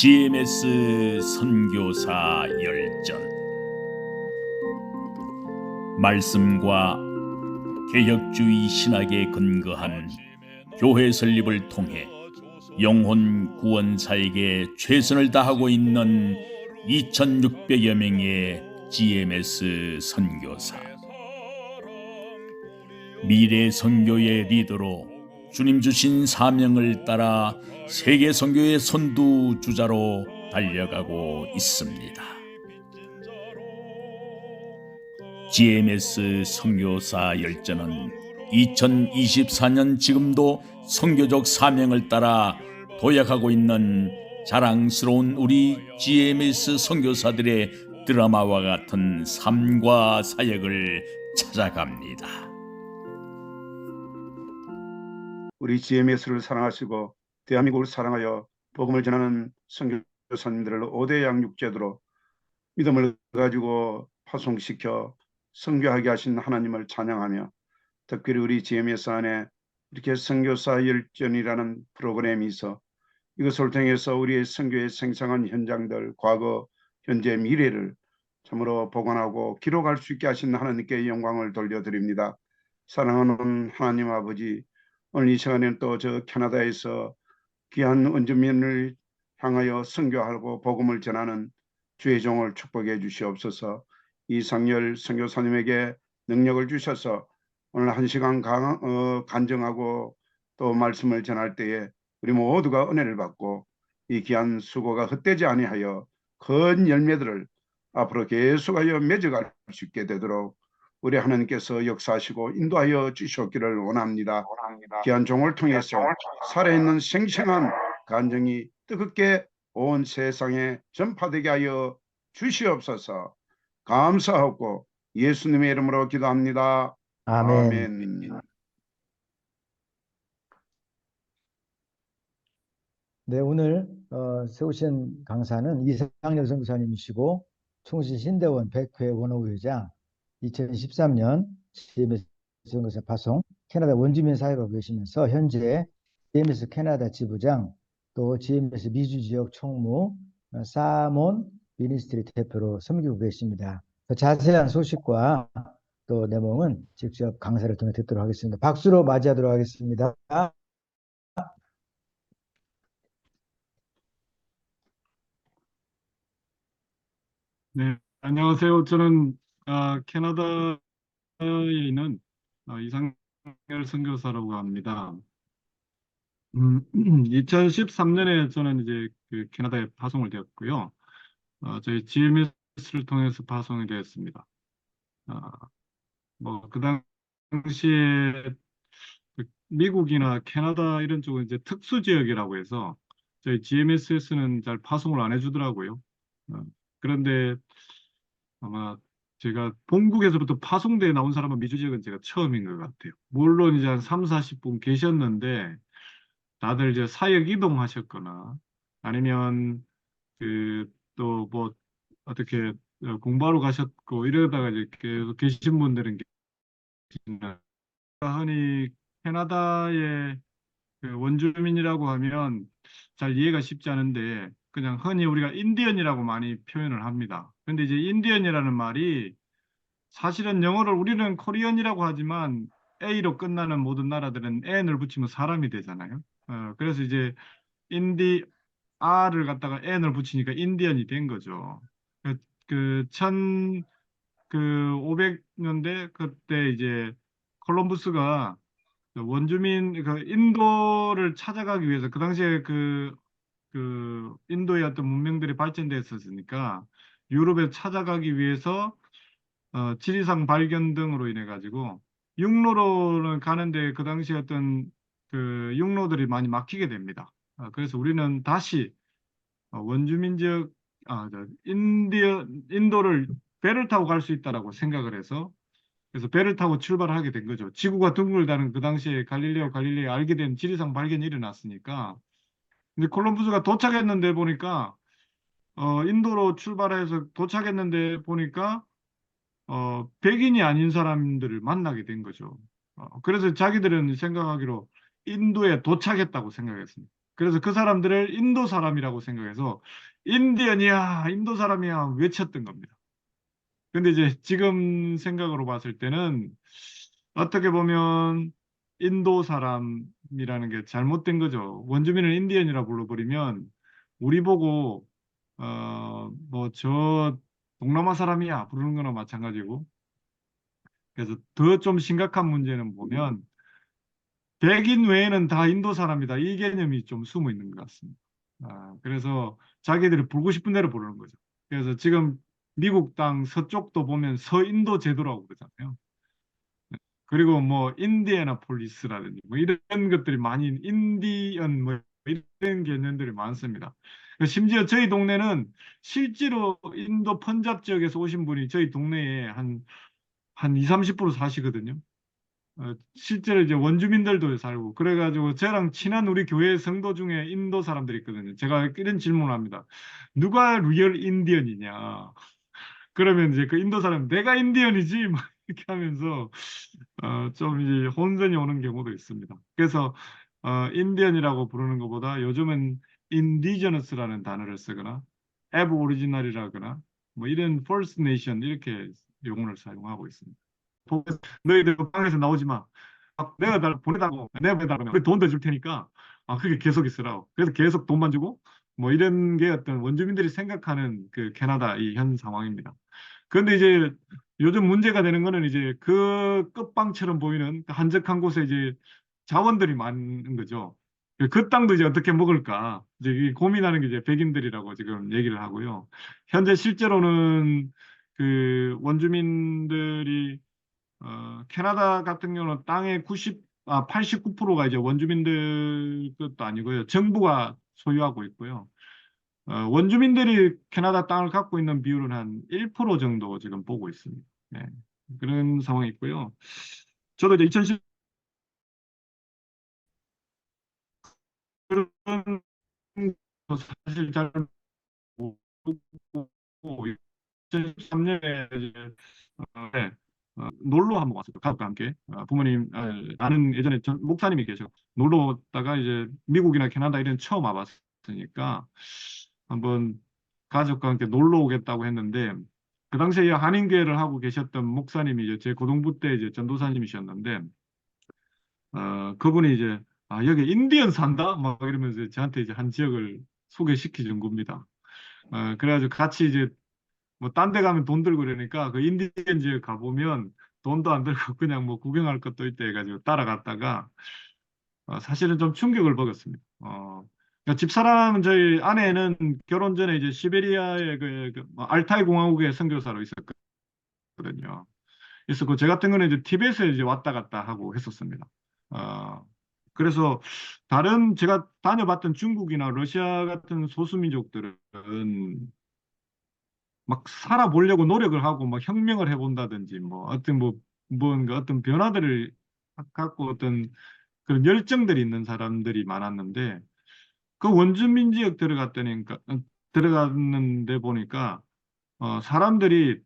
GMS 선교사 열전. 말씀과 개혁주의 신학에 근거한 교회 설립을 통해 영혼 구원사에게 최선을 다하고 있는 2600여 명의 GMS 선교사. 미래 선교의 리더로 주님 주신 사명을 따라 세계 선교의 선두주자로 달려가고 있습니다. GMS 선교사 열전은 2024년 지금도 선교적 사명을 따라 도약하고 있는 자랑스러운 우리 GMS 선교사들의 드라마와 같은 삶과 사역을 찾아갑니다. 우리 GMS를 사랑하시고 대한민국을 사랑하여 복음을 전하는 선교사님들을 5대 양육제도로 믿음을 가지고 파송시켜 선교하게 하신 하나님을 찬양하며, 특별히 우리 GMS 안에 이렇게 선교사 열전이라는 프로그램이 있어 이것을 통해서 우리의 선교의 생생한 현장들, 과거, 현재, 미래를 참으로 보관하고 기록할 수 있게 하신 하나님께 영광을 돌려드립니다. 사랑하는 하나님 아버지, 오늘 이 시간에는 또 저 캐나다에서 귀한 원주민을 향하여 선교하고 복음을 전하는 주의 종을 축복해 주시옵소서. 이상열 선교사님에게 능력을 주셔서 오늘 한 시간 간증하고 또 말씀을 전할 때에 우리 모두가 은혜를 받고 이 귀한 수고가 헛되지 아니하여 큰 열매들을 앞으로 계속하여 맺어갈 수 있게 되도록 우리 하나님께서 역사하시고 인도하여 주시옵기를 원합니다. 귀한 종을 통해서 살아있는 생생한 간증이 뜨겁게 온 세상에 전파되게 하여 주시옵소서. 감사하고 예수님의 이름으로 기도합니다. 아멘. 아멘. 네, 오늘 세우신 강사는 이상열 선교사님이시고 충신 신대원 백회 원로회장, 2013년 GMS 선교사 파송 캐나다 원주민 사역을 계시면서 현재 GMS 캐나다 지부장, 또 GMS 미주 지역 총무, 사몬 미니스트리 대표로 섬기고 계십니다. 더 자세한 소식과 또 내용은 직접 강사를 통해 듣도록 하겠습니다. 박수로 맞이하도록 하겠습니다. 네, 안녕하세요. 저는 캐나다에 있는 이상열 선교사라고 합니다. 2013년에 저는 이제 그 캐나다에 파송을 되었고요. 저희 GMS를 통해서 파송이 되었습니다. 그 당시에 그 미국이나 캐나다 이런 쪽은 이제 특수 지역이라고 해서 저희 GMS에서는 잘 파송을 안 해주더라고요. 그런데 아마 제가 본국에서부터 파송대에 나온 사람은 미주 지역은 제가 처음인 것 같아요. 물론 이제 한 3, 40분 계셨는데 다들 이제 사역 이동하셨거나 아니면 그 또 뭐 어떻게 공부하러 가셨고 이러다가 이제 계속 계신 분들은 계시나, 흔히 캐나다의 그 원주민이라고 하면 잘 이해가 쉽지 않은데 그냥 흔히 우리가 인디언이라고 많이 표현을 합니다. 근데 이제 인디언이라는 말이 사실은 영어를 우리는 코리언이라고 하지만 A로 끝나는 모든 나라들은 N을 붙이면 사람이 되잖아요. 그래서 이제 인디 R을 갖다가 N을 붙이니까 인디언이 된 거죠. 그 500년대 그때 이제 콜럼부스가 원주민 그 인도를 찾아가기 위해서 그 당시에 그 인도의 어떤 문명들이 발전됐었으니까 유럽에 찾아가기 위해서 지리산 발견 등으로 인해 가지고 육로로는 가는데 그 당시에 어떤 그 육로들이 많이 막히게 됩니다. 그래서 우리는 다시 원주민 지역 인도를 배를 타고 갈 수 있다라고 생각을 해서 그래서 배를 타고 출발을 하게 된 거죠. 지구가 둥글다는 그 당시에 갈릴레오 알게 된 지리산 발견이 일어났으니까. 근데 콜럼부스가 도착했는데 보니까 인도로 출발해서 도착했는데 보니까 백인이 아닌 사람들을 만나게 된 거죠. 그래서 자기들은 생각하기로 인도에 도착했다고 생각했습니다. 그래서 그 사람들을 인도 사람이라고 생각해서 인디언이야, 인도 사람이야 외쳤던 겁니다. 근데 이제 지금 생각으로 봤을 때는 어떻게 보면 인도 사람이라는 게 잘못된 거죠. 원주민을 인디언이라 불러버리면 우리 보고 뭐 저 동남아 사람이야 부르는 거나 마찬가지고. 그래서 더 좀 심각한 문제는 보면 백인 외에는 다 인도 사람이다. 이 개념이 좀 숨어 있는 것 같습니다. 그래서 자기들이 부르고 싶은 대로 부르는 거죠. 그래서 지금 미국 땅 서쪽도 보면 서인도 제도라고 그러잖아요. 그리고 뭐 인디애나폴리스라든지 뭐 이런 것들이 많이 인디언 뭐 이런 개념들이 많습니다. 심지어 저희 동네는 실제로 인도 펀잡 지역에서 오신 분이 저희 동네에 한 2, 30% 사시거든요. 실제로 이제 원주민들도 살고 그래가지고 저랑 친한 우리 교회 성도 중에 인도 사람들이 있거든요. 제가 이런 질문을 합니다. 누가 리얼 인디언이냐? 그러면 이제 그 인도 사람 내가 인디언이지 막 이렇게 하면서 좀 이제 혼선이 오는 경우도 있습니다. 그래서 인디언이라고 부르는 것보다 요즘은 인디저너스라는 단어를 쓰거나 애브오리지널이라거나 뭐 이런 First Nation 이렇게 용어를 사용하고 있습니다. 너희들 방에서 나오지 마. 내가 날 보내다고 내가 보내다고 돈 더 줄 테니까 그게 계속 있으라고. 그래서 계속 돈만 주고 뭐 이런 게 어떤 원주민들이 생각하는 그 캐나다 이 현 상황입니다. 그런데 이제 요즘 문제가 되는 거는 이제 그 끝방처럼 보이는 그 한적한 곳에 이제 자원들이 많은 거죠. 그 땅도 이제 어떻게 먹을까 이제 고민하는 게 이제 백인들이라고 지금 얘기를 하고요. 현재 실제로는 그 원주민들이 캐나다 같은 경우는 땅의 89%가 이제 원주민들 것도 아니고요. 정부가 소유하고 있고요. 원주민들이 캐나다 땅을 갖고 있는 비율은 한 1% 정도 지금 보고 있습니다. 네, 그런 상황이 있고요. 저도 이제 2010 그런 거 사실 잘 모르고 2013년에 이제 네, 놀러 한번 왔어요. 가족과 함께. 부모님, 아는 예전에 목사님이 계셔. 놀러 왔다가 이제 미국이나 캐나다 이런 처음 와봤으니까 한번 가족과 함께 놀러 오겠다고 했는데 그 당시에 한인교회를 하고 계셨던 목사님이 이제 제 고등부 때 이제 전도사님이셨는데 그분이 이제 여기 인디언 산다? 막 이러면서 저한테 이제 한 지역을 소개시켜 준 겁니다. 그래가지고 같이 이제 뭐 딴 데 가면 돈 들고 그러니까 그 인디언 지역 가보면 돈도 안 들고 그냥 뭐 구경할 것도 있다 해가지고 따라갔다가 사실은 좀 충격을 먹었습니다. 그러니까 집사람은 저희 아내는 결혼 전에 이제 시베리아의 뭐 알타이 공화국의 선교사로 있었거든요. 그래서 그 제 같은 거는 이제 티벳에 이제 왔다 갔다 하고 했었습니다. 어, 그래서 다른 제가 다녀봤던 중국이나 러시아 같은 소수민족들은 막 살아보려고 노력을 하고 막 혁명을 해본다든지 뭐 어떤 뭐 뭔가 어떤 변화들을 갖고 어떤 그런 열정들이 있는 사람들이 많았는데 그 원주민 지역 들어갔는데 보니까 사람들이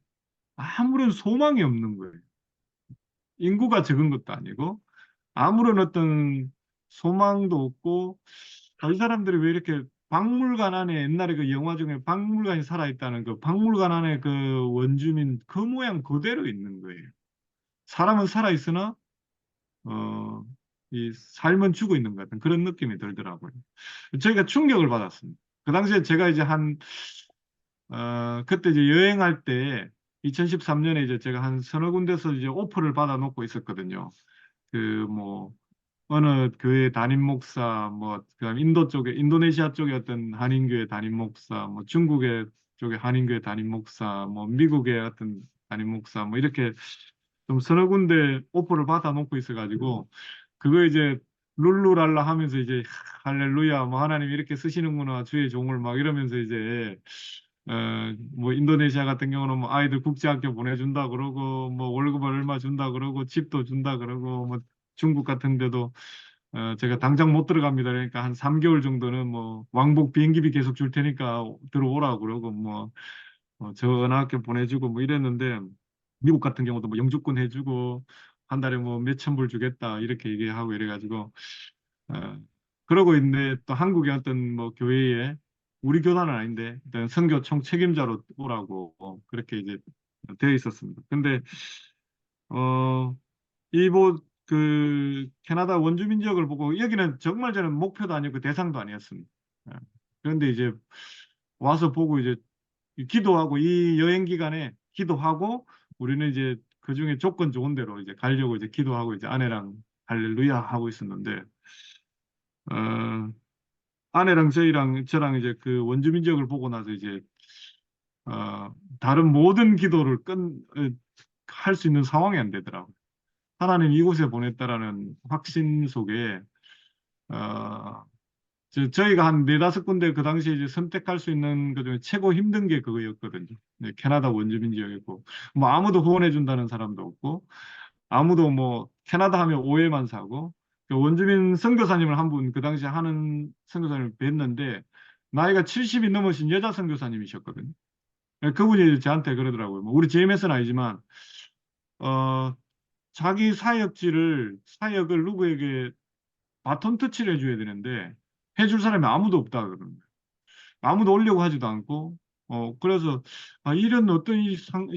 아무런 소망이 없는 거예요. 인구가 적은 것도 아니고 아무런 어떤 소망도 없고 이 사람들이 왜 이렇게 박물관 안에 옛날에 그 영화 중에 박물관이 살아있다는 그 박물관 안에 그 원주민 그 모양 그대로 있는 거예요. 사람은 살아있으나 어, 이 삶은 죽어 있는 것 같은 그런 느낌이 들더라고요. 저희가 충격을 받았습니다. 그 당시에 제가 이제 그때 이제 여행할 때 2013년에 이제 제가 한 서너 군데서 이제 오퍼를 받아 놓고 있었거든요. 그 뭐 어느 교회 담임 목사, 뭐 그다음 인도 쪽에 인도네시아 쪽에 어떤 한인교회 담임 목사, 뭐 중국의 쪽에 한인교회 담임 목사, 뭐 미국의 어떤 담임 목사, 뭐 이렇게 좀 서너 군데 오퍼를 받아 놓고 있어가지고 그거 이제 룰루랄라 하면서 이제 할렐루야 뭐 하나님 이렇게 쓰시는구나 주의 종을 막 이러면서 이제 뭐 인도네시아 같은 경우는 뭐 아이들 국제학교 보내준다 그러고 뭐 월급을 얼마 준다 그러고 집도 준다 그러고 뭐 중국 같은 데도 제가 당장 못 들어갑니다. 그러니까 한 3개월 정도는 뭐 왕복 비행기비 계속 줄 테니까 들어오라 그러고 뭐 전학교 보내주고 뭐 이랬는데 미국 같은 경우도 뭐 영주권 해주고 한 달에 뭐 몇천 불 주겠다 이렇게 얘기하고 이래가지고 어, 그러고 있는데 또 한국의 어떤 뭐 교회에 우리 교단은 아닌데 일단 선교 총 책임자로 오라고 그렇게 이제 되어 있었습니다. 근데 어 이뭐 그 캐나다 원주민 지역을 보고 여기는 정말 저는 목표도 아니고 대상도 아니었습니다. 예. 그런데 이제 와서 보고 이제 기도하고 이 여행 기간에 기도하고 우리는 이제 그중에 조건 좋은 대로 이제 가려고 이제 기도하고 이제 아내랑 할렐루야 하고 있었는데 어 아내랑 저랑 이제 그 원주민 지역을 보고 나서 이제 다른 모든 기도를 할 수 있는 상황이 안 되더라고요. 하나님 이곳에 보냈다라는 확신 속에 어, 저희가 한 네다섯 군데 그 당시에 이제 선택할 수 있는 것 중에 최고 힘든 게 그거였거든요. 네, 캐나다 원주민 지역이고 뭐 아무도 후원해 준다는 사람도 없고 아무도 뭐 캐나다 하면 오해만 사고 그 원주민 선교사님을 한 분 그 당시에 하는 선교사님을 뵀는데 나이가 70이 넘으신 여자 선교사님이셨거든요. 네, 그분이 저한테 그러더라고요. 뭐 우리 GMS는 아니지만 어, 자기 사역을 누구에게 바톤 터치를 해줘야 되는데 해줄 사람이 아무도 없다 그러는 거예요. 아무도 오려고 하지도 않고 그래서 이런 어떤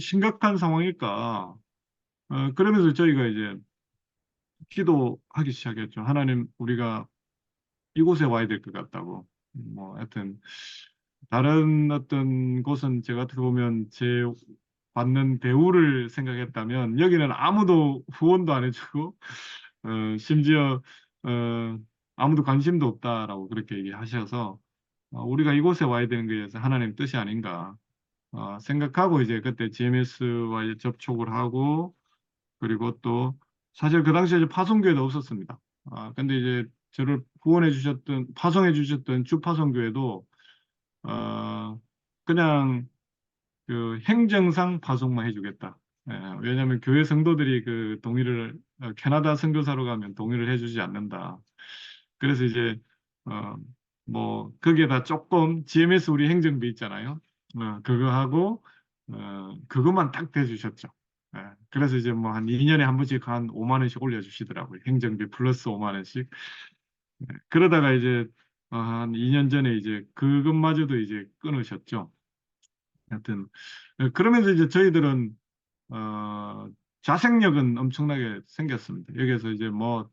심각한 상황일까 그러면서 저희가 이제 기도하기 시작했죠. 하나님 우리가 이곳에 와야 될 것 같다고 뭐 하여튼 다른 어떤 곳은 제가 어떻게 보면 제 받는 대우를 생각했다면 여기는 아무도 후원도 안 해주고 심지어 어, 아무도 관심도 없다라고 그렇게 얘기하셔서 우리가 이곳에 와야 되는 것에서 하나님 뜻이 아닌가 생각하고 이제 그때 GMS와 접촉을 하고 그리고 또 사실 그 당시에 이제 파송교회도 없었습니다. 근데 이제 저를 후원해 주셨던 파송해 주셨던 주파송교회도 어, 그냥 그 행정상 파송만 해주겠다. 예, 왜냐하면 교회 성도들이 그 동의를 캐나다 선교사로 가면 동의를 해주지 않는다. 그래서 이제 어, 뭐 거기에다 조금 GMS 우리 행정비 있잖아요. 그거 하고 그것만 딱 대주셨죠. 예, 그래서 이제 뭐 한 2년에 한 번씩 한 5만 원씩 올려주시더라고요. 행정비 플러스 5만 원씩. 그러다가 이제 한 2년 전에 이제 그것마저도 이제 끊으셨죠. 하여튼 그러면서 이제 저희들은 자생력은 엄청나게 생겼습니다. 여기서 이제 뭐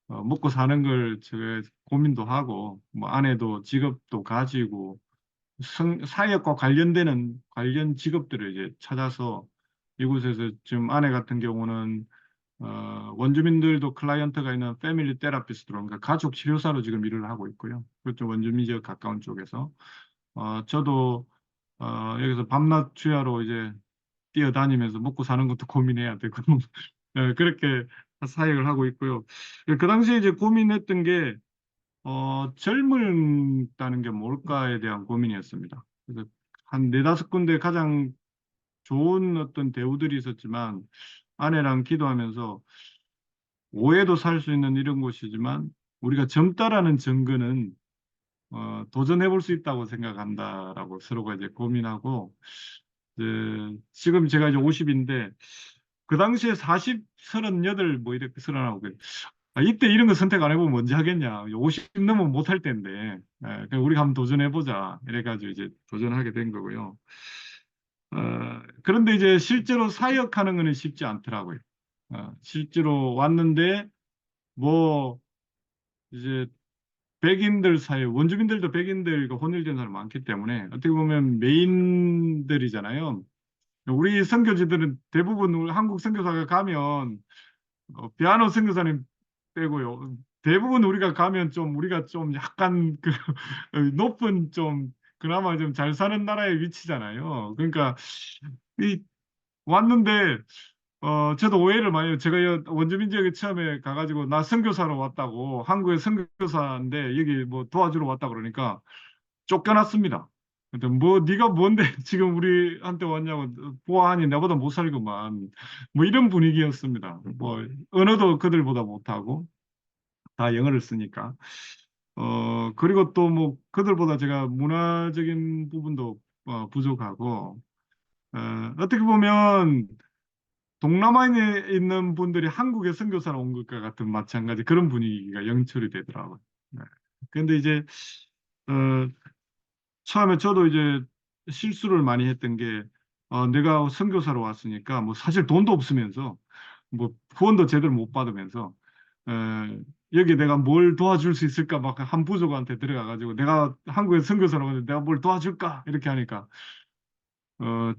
먹고 사는 걸 제가 고민도 하고 뭐 아내도 직업도 가지고 사역과 관련되는 관련 직업들을 이제 찾아서 이곳에서 지금 아내 같은 경우는 원주민들도 클라이언트가 있는 패밀리 테라피스트로 그러니까 가족 치료사로 지금 일을 하고 있고요. 그쪽 원주민 지역 가까운 쪽에서 저도 여기서 밤낮 주야로 이제 뛰어다니면서 먹고 사는 것도 고민해야 되고 그렇게 사역을 하고 있고요. 그 당시에 이제 고민했던 게 젊다는 게 뭘까에 대한 고민이었습니다. 그래서 한 네다섯 군데 가장 좋은 어떤 대우들이 있었지만 아내랑 기도하면서 오해도 살 수 있는 이런 곳이지만 우리가 젊다라는 증거는 도전해 볼 수 있다고 생각한다라고 서로가 이제 고민하고 지금 제가 이제 50인데 그 당시에 40, 38 뭐 이렇게 서른하고 이때 이런 거 선택 안 해보면 언제 하겠냐. 50 넘으면 못 할 때인데 그냥 우리가 한번 도전해보자. 이래가지고 이제 도전하게 된 거고요. 그런데 이제 실제로 사역하는 거는 쉽지 않더라고요. 실제로 왔는데 뭐 이제 백인들 사이, 원주민들도 백인들과 혼혈된 사람 많기 때문에 어떻게 보면 메인들이잖아요. 우리 선교지들은 대부분 우리 한국 선교사가 가면 피아노 선교사님 빼고요. 대부분 우리가 가면 좀 우리가 좀 약간 그 높은 좀 그나마 좀 잘 사는 나라의 위치잖아요. 그러니까 이 왔는데 저도 오해를 많이 해요. 제가 원주민 지역에 처음에 가가지고 나 선교사로 왔다고 한국의 선교사인데 여기 뭐 도와주러 왔다 그러니까 쫓겨났습니다. 근데 뭐 네가 뭔데 지금 우리한테 왔냐고 보아하니 나보다 못 살구만 뭐 이런 분위기였습니다. 뭐 언어도 그들보다 못하고 다 영어를 쓰니까 그리고 또 뭐 그들보다 제가 문화적인 부분도 부족하고 어떻게 보면 동남아에 있는 분들이 한국에 선교사로 온 것과 같은 마찬가지 그런 분위기가 연출이 되더라고요. 네. 근데 이제 어, 처음에 저도 이제 실수를 많이 했던 게 내가 선교사로 왔으니까 뭐 사실 돈도 없으면서 뭐 후원도 제대로 못 받으면서 어, 여기 내가 뭘 도와줄 수 있을까 막 한 부족한테 들어가가지고 내가 한국에 선교사로 왔는데 내가 뭘 도와줄까 이렇게 하니까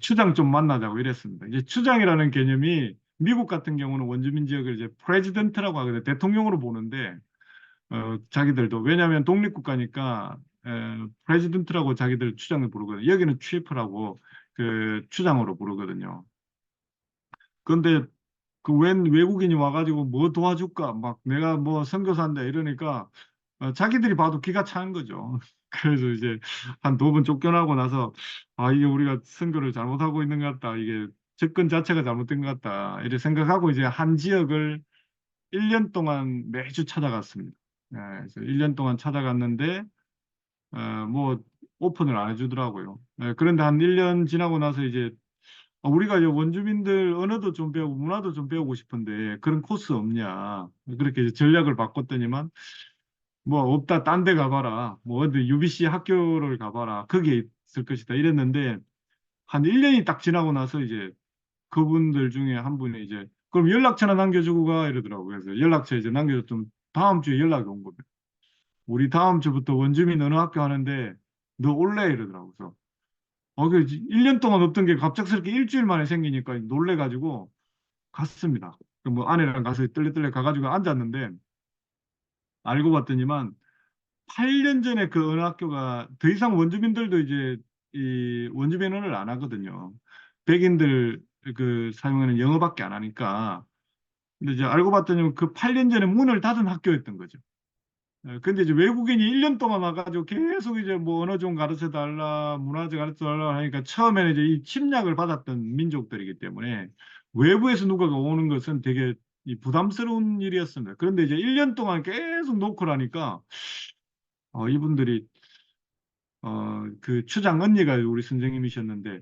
추장 좀 만나자고 이랬습니다. 이제 추장이라는 개념이 미국 같은 경우는 원주민 지역을 이제 프레지던트라고 하거든요. 대통령으로 보는데 자기들도 왜냐하면 독립국가니까 프레지던트라고 자기들 추장을 부르거든요. 여기는 치프라고 그 추장으로 부르거든요. 그런데 그 웬 외국인이 와가지고 뭐 도와줄까 막 내가 뭐 선교사인데 이러니까 자기들이 봐도 기가 차는 거죠. 그래서 이제 한 두 번 쫓겨나고 나서 아 이게 우리가 선교를 잘못하고 있는 것 같다. 이게 접근 자체가 잘못된 것 같다. 이렇게 생각하고 이제 한 지역을 1년 동안 매주 찾아갔습니다. 그래서 1년 동안 찾아갔는데 뭐 오픈을 안 해주더라고요. 그런데 한 1년 지나고 나서 이제 우리가 이제 원주민들 언어도 좀 배우고 문화도 좀 배우고 싶은데 그런 코스 없냐. 그렇게 이제 전략을 바꿨더니만 뭐 없다 딴 데 가봐라. 뭐 어디 UBC 학교를 가봐라. 거기에 있을 것이다. 이랬는데 한 1년이 딱 지나고 나서 이제 그분들 중에 한 분이 이제 그럼 연락처나 남겨주고 가 이러더라고요. 그래서 연락처 이제 남겨줬더니 다음 주에 연락이 온 겁니다. 우리 다음 주부터 원주민 언어학교 하는데 너 올래? 이러더라고요. 그래서 그 1년 동안 없던 게 갑작스럽게 일주일 만에 생기니까 놀래가지고 갔습니다. 그뭐 아내랑 가서 뜰레뜰레 가가지고 앉았는데 알고 봤더니만 8년 전에 그 어느 학교가 더 이상 원주민들도 이제 이 원주민 언어를 안 하거든요. 백인들 그 사용하는 영어밖에 안 하니까. 근데 이제 알고 봤더니 그 8년 전에 문을 닫은 학교였던 거죠. 근데 이제 외국인이 1년 동안 와가지고 계속 이제 뭐 언어 좀 가르쳐 달라, 문화 좀 가르쳐 달라 하니까 처음에는 이제 이 침략을 받았던 민족들이기 때문에 외부에서 누가가 오는 것은 되게 이 부담스러운 일이었습니다. 그런데 이제 1년 동안 계속 노크라니까 이분들이 그 추장 언니가 우리 선생님이셨는데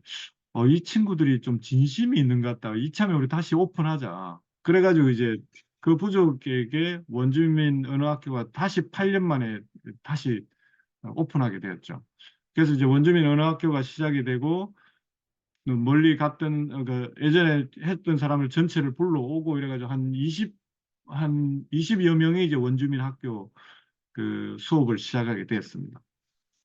이 친구들이 좀 진심이 있는 것 같다. 이참에 우리 다시 오픈하자. 그래가지고 이제 그 부족에게 원주민 언어학교가 다시 8년 만에 다시 오픈하게 되었죠. 그래서 이제 원주민 언어학교가 시작이 되고 멀리 갔던 그 예전에 했던 사람을 전체를 불러오고 이래가지고 한 20여 명이 이제 원주민 학교 그 수업을 시작하게 되었습니다.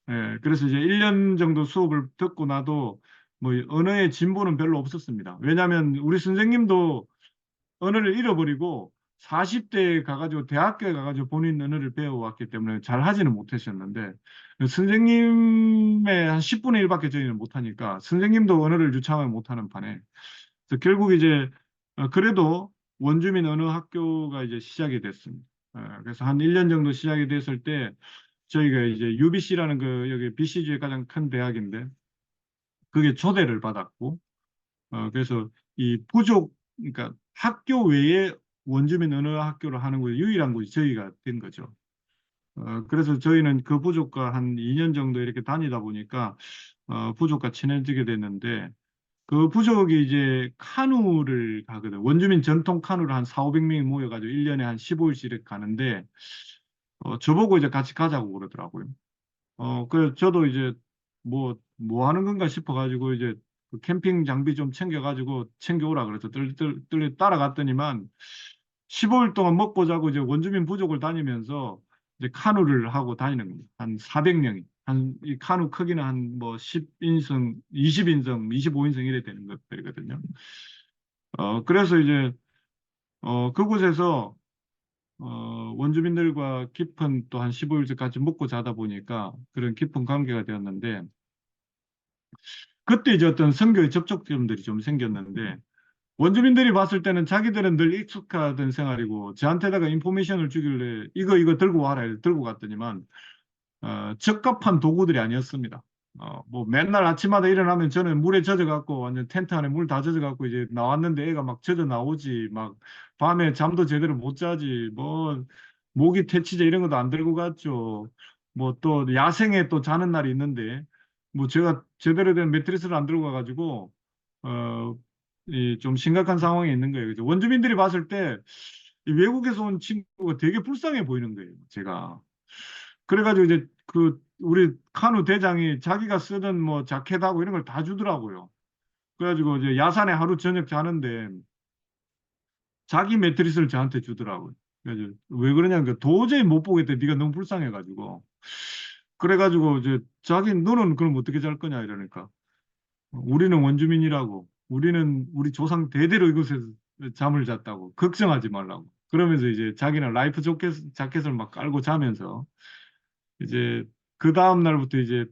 예, 그래서 이제 1년 정도 수업을 듣고 나도 뭐 언어의 진보는 별로 없었습니다. 왜냐하면 우리 선생님도 언어를 잃어버리고 40대에 가가지고 대학교에 가가지고 본인 언어를 배워왔기 때문에 잘 하지는 못하셨는데 선생님의 한 10분의 1밖에 저희는 못하니까 선생님도 언어를 유창을 못하는 판에 그래서 결국 이제 그래도 원주민 언어 학교가 이제 시작이 됐습니다. 그래서 한 1년 정도 시작이 됐을 때 저희가 이제 UBC라는 그 여기 BC주의 가장 큰 대학인데 그게 초대를 받았고 그래서 이 부족 그러니까 학교 외에 원주민 언어 학교를 하는 곳이 유일한 곳이 저희가 된 거죠. 그래서 저희는 그 부족과 한 2년 정도 이렇게 다니다 보니까 부족과 친해지게 됐는데 그 부족이 이제 카누를 가거든. 원주민 전통 카누를 한 4, 500명이 모여가지고 1년에 한 15일씩 이렇게 가는데 저보고 이제 같이 가자고 그러더라고요. 그래서 저도 이제 뭐 하는 건가 싶어가지고 이제 그 캠핑 장비 좀 챙겨가지고 챙겨오라 그래서 뜰 따라갔더니만 15일 동안 먹고 자고 이제 원주민 부족을 다니면서 이제 카누를 하고 다니는 겁니다. 한 400명이. 이 카누 크기는 한 뭐 10인승, 20인승, 25인승 이래 되는 것들이거든요. 그래서 이제, 그곳에서, 원주민들과 깊은 또 한 15일째 같이 먹고 자다 보니까 그런 깊은 관계가 되었는데, 그때 이제 어떤 선교의 접촉점들이 좀 생겼는데, 원주민들이 봤을 때는 자기들은 늘 익숙하던 생활이고, 저한테다가 인포메이션을 주길래 이거 들고 와라, 이렇게 들고 갔더니만, 적합한 도구들이 아니었습니다. 뭐 맨날 아침마다 일어나면 저는 물에 젖어갖고 완전 텐트 안에 물 다 젖어갖고 이제 나왔는데 애가 막 젖어 나오지, 막 밤에 잠도 제대로 못 자지, 뭐 모기 퇴치제 이런 것도 안 들고 갔죠. 뭐 또 야생에 또 자는 날이 있는데 뭐 제가 제대로 된 매트리스를 안 들고 가가지고 좀 심각한 상황이 있는 거예요. 그죠? 원주민들이 봤을 때 이 외국에서 온 친구가 되게 불쌍해 보이는 거예요. 제가. 그래가지고 이제 그 우리 카누 대장이 자기가 쓰던 뭐 자켓하고 이런 걸 다 주더라고요. 그래가지고 이제 야산에 하루 저녁 자는데 자기 매트리스를 저한테 주더라고요. 그래서 왜 그러냐면 도저히 못 보겠대. 네가 너무 불쌍해가지고. 그래가지고 이제 자기 너는 그럼 어떻게 잘 거냐 이러니까 우리는 원주민이라고 우리는 우리 조상 대대로 이곳에서 잠을 잤다고 걱정하지 말라고 그러면서 이제 자기는 라이프 자켓을 막 깔고 자면서 이제 그 다음 날부터 이제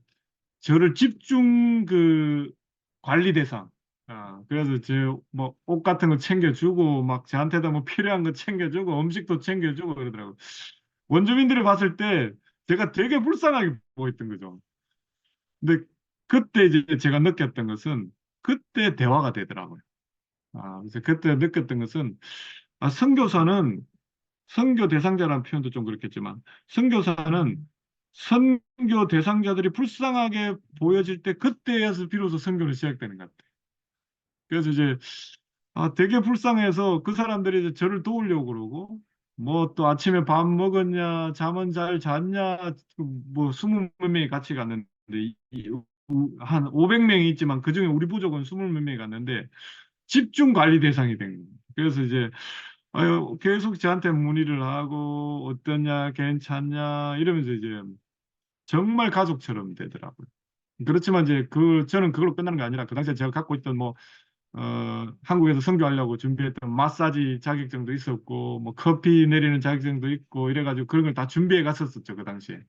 저를 집중 그 관리 대상. 그래서 제 뭐 옷 같은 거 챙겨주고 막 저한테도 뭐 필요한 거 챙겨주고 음식도 챙겨주고 그러더라고요. 원주민들이 봤을 때 제가 되게 불쌍하게 보였던 거죠. 근데 그때 이제 제가 느꼈던 것은 그때 대화가 되더라고요. 그래서 그때 느꼈던 것은 선교사는 선교 대상자라는 표현도 좀 그렇겠지만 선교사는 선교 대상자들이 불쌍하게 보여질 때 그때에서 비로소 선교를 시작되는 것 같아요. 그래서 이제 되게 불쌍해서 그 사람들이 이제 저를 도우려고 그러고 뭐 또 아침에 밥 먹었냐 잠은 잘 잤냐 뭐 20몇 명이 같이 갔는데 한 500명이 있지만 그중에 우리 부족은 20몇 명이 갔는데 집중 관리 대상이 된 거예요. 그래서 이제 계속 저한테 문의를 하고 어떠냐 괜찮냐 이러면서 이제 정말 가족처럼 되더라고요. 그렇지만 이제 저는 그걸로 끝나는 게 아니라 그 당시에 제가 갖고 있던 뭐 한국에서 선교하려고 준비했던 마사지 자격증도 있었고 뭐 커피 내리는 자격증도 있고 이래가지고 그런 걸 다 준비해 갔었었죠 그 당시에.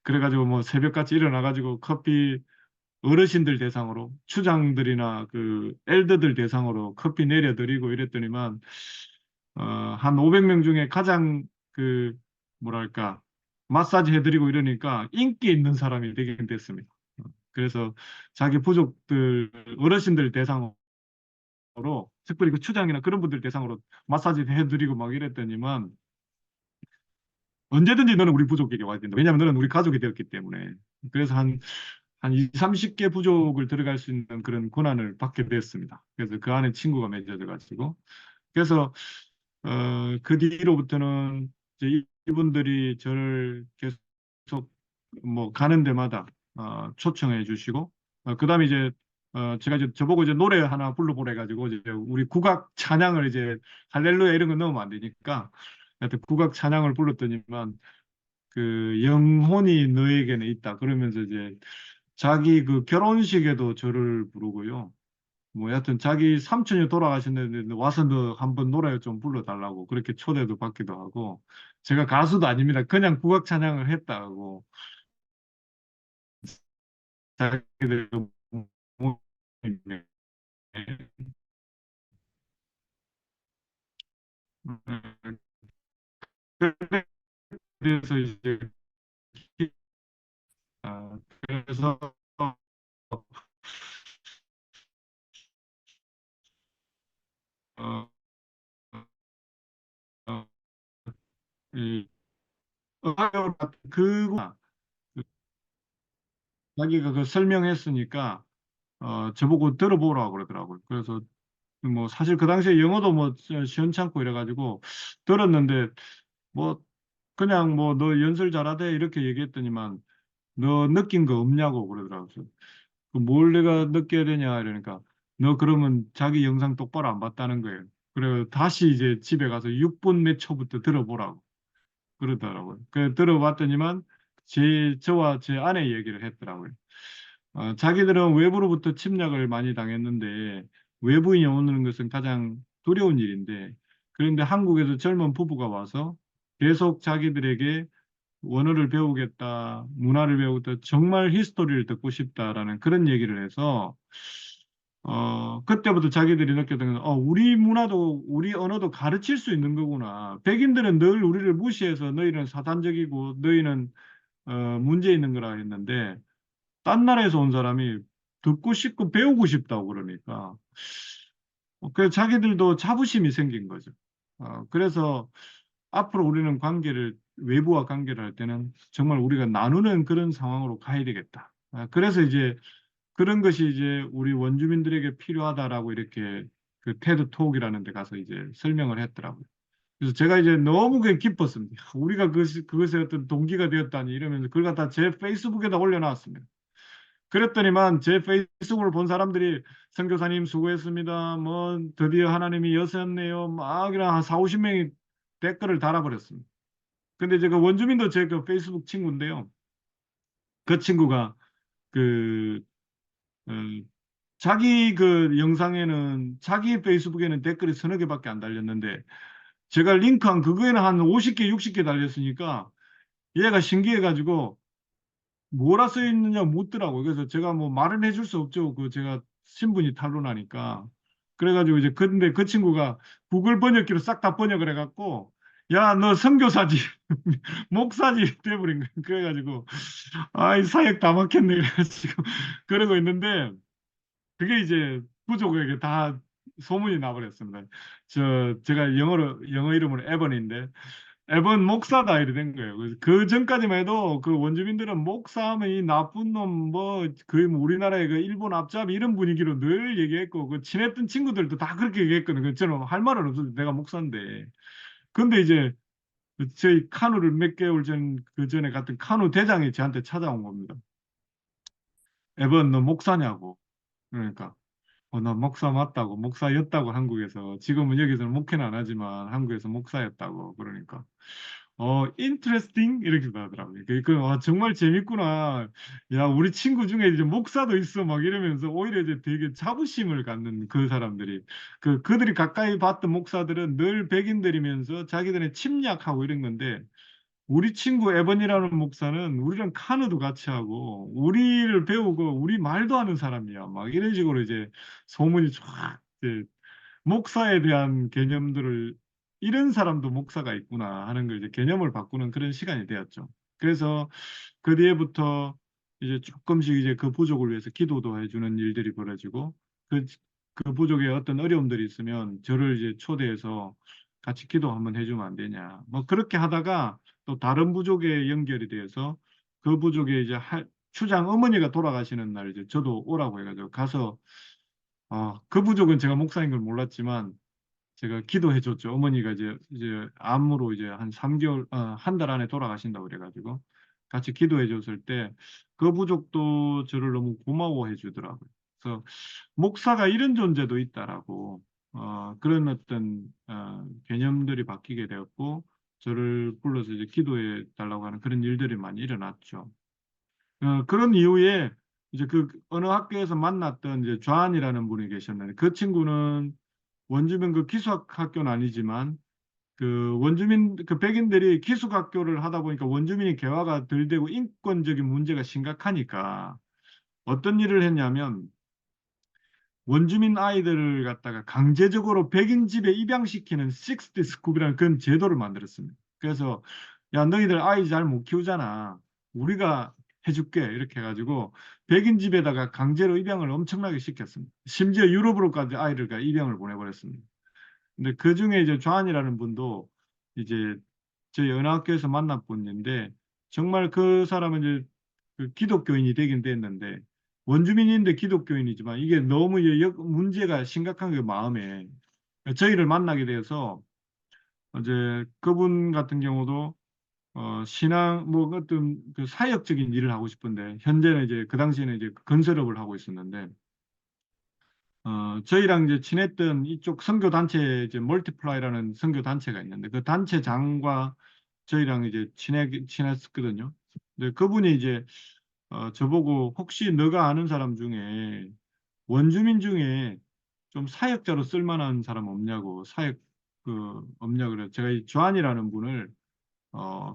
그래가지고 뭐 새벽같이 일어나가지고 커피 어르신들 대상으로 추장들이나 그 엘더들 대상으로 커피 내려드리고 이랬더니만 한 500명 중에 가장 그 뭐랄까 마사지 해드리고 이러니까 인기 있는 사람이 되긴 됐습니다. 그래서 자기 부족들 어르신들 대상으로 특별히 그 추장이나 그런 분들 대상으로 마사지 해드리고 막 이랬더니만 언제든지 너는 우리 부족에게 와야 된다. 왜냐하면 너는 우리 가족이 되었기 때문에. 그래서 한 2, 30개 부족을 들어갈 수 있는 그런 권한을 받게 됐습니다. 그래서 그 안에 친구가 맺어져 가지고. 그래서 그 뒤로부터는 이제 이분들이 저를 계속 뭐 가는 데마다 초청해 주시고 그다음에 이제 제가 이제 저보고 이제 노래 하나 불러보래 가지고 이제 우리 국악 찬양을 이제 할렐루야 이런 거 넣으면 안 되니까 하여튼 국악 찬양을 불렀더니만 그 영혼이 너에게는 있다 그러면서 이제 자기 그 결혼식에도 저를 부르고요. 뭐 여하튼 자기 삼촌이 돌아가셨는데 와서 너 한번 노래 좀 불러달라고 그렇게 초대도 받기도 하고 제가 가수도 아닙니다. 그냥 국악 찬양을 했다고 자기들 모임에. 그래서 이제 그래서 어, 어, 이 어하요 그거 자기가 그 설명했으니까 저보고 들어보라고 그러더라고요. 그래서 뭐 사실 그 당시에 영어도 뭐 시원찮고 이래가지고 들었는데 뭐 그냥 뭐 너 연설 잘하대 이렇게 얘기했더니만 너 느낀 거 없냐고 그러더라고요. 그뭘 내가 느껴야 되냐 이러니까 너 그러면 자기 영상 똑바로 안 봤다는 거예요. 그래 다시 이제 집에 가서 6분 몇 초부터 들어보라고 그러더라고요. 그 들어봤더니만 저와 제 아내 얘기를 했더라고요. 자기들은 외부로부터 침략을 많이 당했는데 외부인이 오는 것은 가장 두려운 일인데 그런데 한국에서 젊은 부부가 와서 계속 자기들에게 원어를 배우겠다, 문화를 배우겠다, 정말 히스토리를 듣고 싶다라는 그런 얘기를 해서 그때부터 자기들이 느꼈던 건 우리 문화도 우리 언어도 가르칠 수 있는 거구나. 백인들은 늘 우리를 무시해서 너희는 사단적이고 너희는 문제 있는 거라 했는데 딴 나라에서 온 사람이 듣고 싶고 배우고 싶다고 그러니까 그래서 자기들도 자부심이 생긴 거죠. 그래서 앞으로 우리는 외부와 관계를 할 때는 정말 우리가 나누는 그런 상황으로 가야 되겠다. 그래서 이제 그런 것이 이제 우리 원주민들에게 필요하다라고 이렇게 그 테드 톡이라는 데 가서 이제 설명을 했더라고요. 그래서 제가 이제 너무 그게 기뻤습니다. 우리가 그것의 어떤 동기가 되었다니 이러면서 그걸 갖다 제 페이스북에다 올려놨습니다. 그랬더니만 제 페이스북을 본 사람들이 선교사님 수고했습니다. 뭐 드디어 하나님이 여셨네요. 막 이런 한 4, 50명이 댓글을 달아버렸습니다. 근데 제가 원주민도 제 그 페이스북 친구인데요. 그 친구가 그 어, 자기 그 영상에는 자기 페이스북에는 댓글이 서너 개밖에 안 달렸는데 제가 링크한 그거에는 한 50개, 60개 달렸으니까 얘가 신기해가지고 뭐라 써 있느냐 묻더라고요. 그래서 제가 뭐 말은 해줄 수 없죠. 그 제가 신분이 탄로나니까. 그래가지고 이제 근데 그 친구가 구글 번역기로 싹 다 번역을 해갖고 야, 너 선교사지, 목사지 돼버린 거야. 그래가지고 아이 사역 다 막혔네 그래가지고 그러고 있는데 그게 이제 부족에게 다 소문이 나버렸습니다. 제가 영어 이름은 에번인데 에번 목사다 이래 된 거예요. 그래서 그 전까지만 해도 그 원주민들은 목사하면 이 나쁜 놈 뭐 거의 뭐 우리나라의 그 일본 앞잡이 이런 분위기로 늘 얘기했고 그 친했던 친구들도 다 그렇게 얘기했거든요. 저는 할 말은 없어도 내가 목사인데. 근데 이제 저희 카누를 몇 개월 그 전에 갔던 카누 대장이 저한테 찾아온 겁니다. 에번 너 목사냐고. 그러니까 나 목사 맞다고 목사였다고 한국에서 지금은 여기서는 목회는 안 하지만 한국에서 목사였다고 그러니까 interesting 이렇게 하더라고요. 정말 재밌구나. 야, 우리 친구 중에 이제 목사도 있어 막 이러면서 오히려 이제 되게 자부심을 갖는 그 사람들이 그들이 가까이 봤던 목사들은 늘 백인들이면서 자기들의 침략하고 이런 건데 우리 친구 에번이라는 목사는 우리랑 카누도 같이 하고 우리를 배우고 우리 말도 하는 사람이야. 막 이런 식으로 이제 소문이 쫙 이제 목사에 대한 개념들을 이런 사람도 목사가 있구나 하는 걸 이제 개념을 바꾸는 그런 시간이 되었죠. 그래서 그 뒤에부터 이제 조금씩 이제 그 부족을 위해서 기도도 해주는 일들이 벌어지고 그 부족에 어떤 어려움들이 있으면 저를 이제 초대해서 같이 기도 한번 해주면 안 되냐. 뭐 그렇게 하다가 또 다른 부족에 연결이 돼서 그 부족에 이제 추장 어머니가 돌아가시는 날 이제 저도 오라고 해가지고 가서 그 부족은 제가 목사인 걸 몰랐지만 제가 기도해 줬죠. 어머니가 이제 암으로 이제 한 3개월, 한 달 안에 돌아가신다고 그래가지고 같이 기도해 줬을 때 그 부족도 저를 너무 고마워해 주더라고요. 그래서 목사가 이런 존재도 있다라고 그런 어떤 개념들이 바뀌게 되었고 저를 불러서 이제 기도해 달라고 하는 그런 일들이 많이 일어났죠. 그런 이후에 이제 그 어느 학교에서 만났던 이제 좌안이라는 분이 계셨는데 그 친구는 원주민 그 기숙 학교는 아니지만 그 원주민 그 백인들이 기숙 학교를 하다 보니까 원주민이 개화가 덜 되고 인권적인 문제가 심각하니까 어떤 일을 했냐면 원주민 아이들을 갖다가 강제적으로 백인 집에 입양시키는 식스티 스쿱이라는 그런 제도를 만들었습니다. 그래서 야 너희들 아이 잘 못 키우잖아. 우리가 해줄게 이렇게 해가지고 백인 집에다가 강제로 입양을 엄청나게 시켰습니다. 심지어 유럽으로까지 아이를 입양을 보내버렸습니다. 근데 그 중에 이제 좌안이라는 분도 이제 저희 연합학교에서 만난 분인데 정말 그 사람은 이제 그 기독교인이 되긴 됐는데 원주민인데 기독교인이지만 이게 너무 문제가 심각한 게 마음에 저희를 만나게 돼서 이제 그분 같은 경우도 신앙 뭐 어떤 그 사역적인 일을 하고 싶은데 현재는 이제 그 당시에는 이제 건설업을 하고 있었는데 저희랑 이제 친했던 이쪽 선교 단체 이제 멀티플라이라는 선교 단체가 있는데 그 단체장과 저희랑 이제 친했거든요. 근데 그분이 이제 저보고 혹시 너가 아는 사람 중에 원주민 중에 좀 사역자로 쓸만한 사람 없냐고 사역 없냐 그래. 제가 이 좌안이라는 분을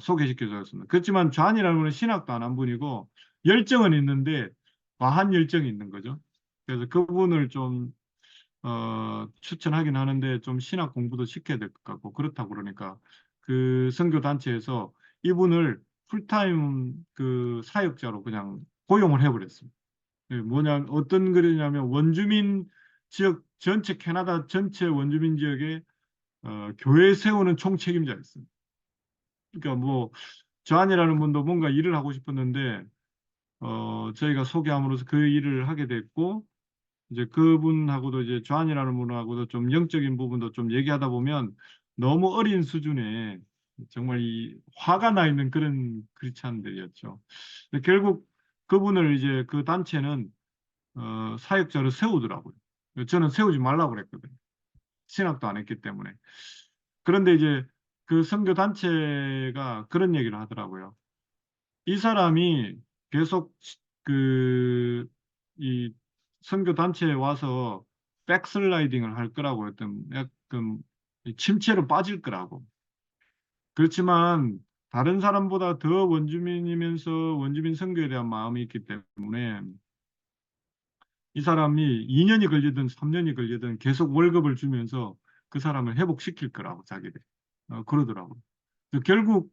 소개시켜 줬습니다. 그렇지만 좌안이라는 분은 신학도 안 한 분이고 열정은 있는데 과한 열정이 있는 거죠. 그래서 그분을 좀 추천하긴 하는데 좀 신학 공부도 시켜야 될 것 같고 그렇다고 그러니까 그 선교 단체에서 이분을 풀타임 그 사역자로 그냥 고용을 해버렸습니다. 뭐냐 어떤 글이냐면 원주민 지역 전체 캐나다 전체 원주민 지역에 교회 세우는 총책임자였습니다. 그러니까 뭐 저안이라는 분도 뭔가 일을 하고 싶었는데 저희가 소개함으로써 그 일을 하게 됐고 이제 그분하고도 이제 좌안이라는 분하고도 좀 영적인 부분도 좀 얘기하다 보면 너무 어린 수준의 정말 이 화가 나 있는 그런 크리스찬들이었죠. 근데 결국 그분을 이제 그 단체는 사역자로 세우더라고요. 저는 세우지 말라고 그랬거든요. 신학도 안 했기 때문에. 그런데 이제 그 선교 단체가 그런 얘기를 하더라고요. 이 사람이 계속 그 이 선교 단체에 와서 백슬라이딩을 할 거라고 했던 약간 침체로 빠질 거라고. 그렇지만 다른 사람보다 더 원주민이면서 원주민 선교에 대한 마음이 있기 때문에 이 사람이 2년이 걸리든 3년이 걸리든 계속 월급을 주면서 그 사람을 회복시킬 거라고 자기들이 그러더라고요. 그래서 결국